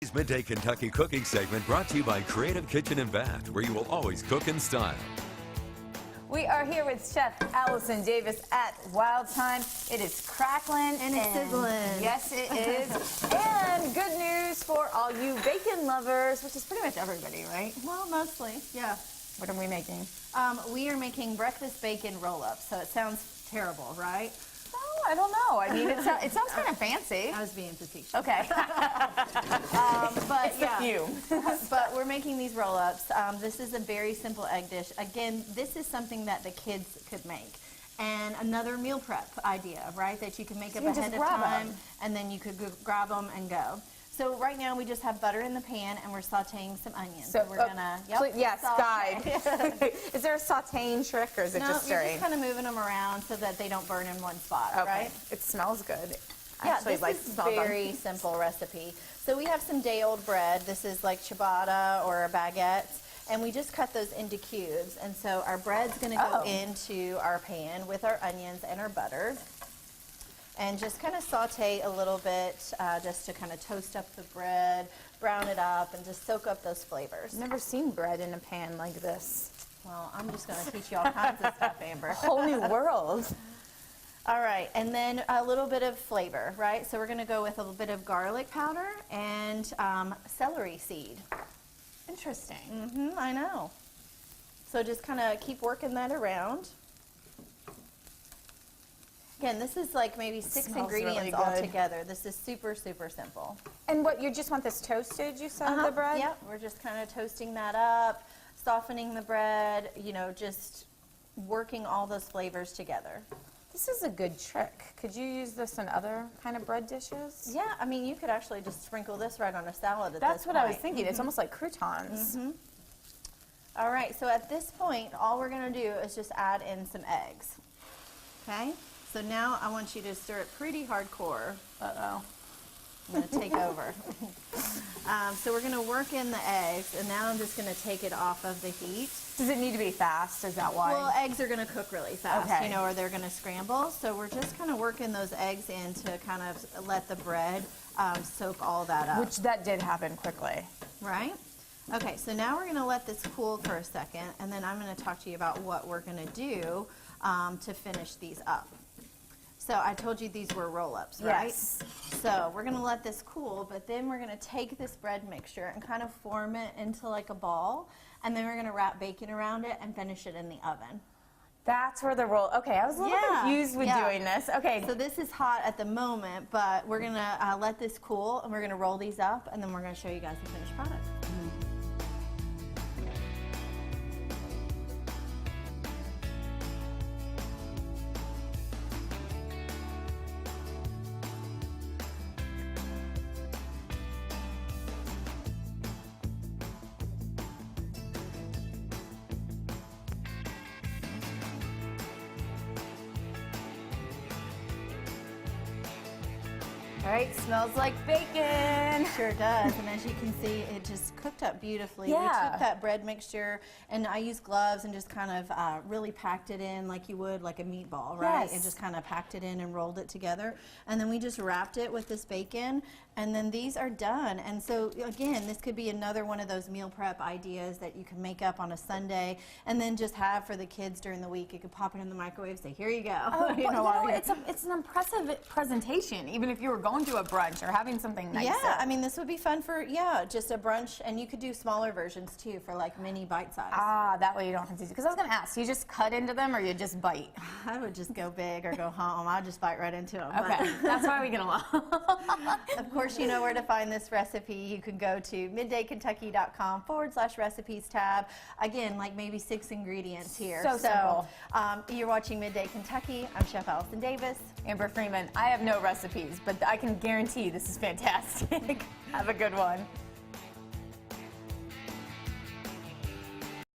Today's Midday Kentucky cooking segment brought to you by Creative Kitchen and Bath, where you will always cook in style. We are here with Chef Allison Davis at Wild Time. It is crackling and it's sizzling. Yes, it is. And good news for all you bacon lovers, which is pretty much everybody, right? Well, mostly, yeah. What are we making? We are making breakfast bacon roll-ups, so it sounds terrible, right? Oh, I don't know. I mean, it sounds kind of fancy. I was being facetious. Okay. But it's yeah, you. but we're making these roll-ups. This is a very simple egg dish. Again, this is something that the kids could make. And another meal prep idea, right, that you can make up ahead of time, and then you could grab them and go. So right now we just have butter in the pan and we're sauteing some onions. So we're gonna, yes, guide. Is there a sauteing trick or is it just stirring? You're just kind of moving them around so that they don't burn in one spot, right? It smells good. Yeah, this is a very simple recipe. So we have some day-old bread. This is like ciabatta or a baguette. And we just cut those into cubes. And so our bread's gonna go into our pan with our onions and our butter. And just kind of saute a little bit just to kind of toast up the bread, brown it up, and just soak up those flavors. I've never seen bread in a pan like this. Well, I'm just going to teach you all kinds of stuff, Amber. A whole new world. All right, and then a little bit of flavor, right? So we're going to go with a little bit of garlic powder and celery seed. Interesting. I know. So just kind of keep working that around. Again, this is like maybe 6 ingredients really all together. This is super, super simple. And what, you just want this toasted, you said, the bread? Yeah, we're just kind of toasting that up, softening the bread, you know, just working all those flavors together. This is a good trick. Could you use this in other kind of bread dishes? Yeah, I mean, you could actually just sprinkle this right on a salad at That's this what point. I was thinking. It's almost like croutons. All right, so at this point, all we're going to do is just add in some eggs. Okay? So now I want you to stir it pretty hardcore. Uh-oh. I'm going to take over. So we're going to work in the eggs, and now I'm just going to take it off of the heat. Does it need to be fast? Is that why? Well, eggs are going to cook really fast, you know, or they're going to scramble. So we're just kind of working those eggs in to kind of let the bread soak all that up. Which that did happen quickly. Right? Okay, so now we're going to let this cool for a second, and then I'm going to talk to you about what we're going to do to finish these up. So I told you these were roll-ups, right? Yes. So we're going to let this cool, but then we're going to take this bread mixture and kind of form it into like a ball, and then we're going to wrap bacon around it and finish it in the oven. That's where the roll. Okay, I was a little confused with doing this. Okay. So this is hot at the moment, but we're going to let this cool, and we're going to roll these up, and then we're going to show you guys the finished product. All right, smells like bacon. Sure does, and as you can see, it just cooked up beautifully. Yeah. We took that bread mixture, and I used gloves and just kind of really packed it in like you would like a meatball, right? Yes. And just kind of packed it in and rolled it together. And then we just wrapped it with this bacon, and then these are done. And so, again, this could be another one of those meal prep ideas that you can make up on a Sunday and then just have for the kids during the week. You could pop it in the microwave, say, here you go. Oh, you know, it's an impressive presentation, even if you were going to a brunch or having something nice. Yeah, I mean, this would be fun for, just a brunch, and you could do smaller versions, too, for, like, mini bite size. Ah, that way you don't have to, because I was going to ask, you just cut into them or you just bite? I would just go big or go home. I'll just bite right into them. Okay, that's why we get along. Of course, you know where to find this recipe. You can go to middaykentucky.com/recipes tab. Again, like maybe 6 ingredients here. So simple. You're watching Midday Kentucky. I'm Chef Allison Davis. Amber Freeman, I have no recipes, but I can guarantee this is fantastic. Have a good one.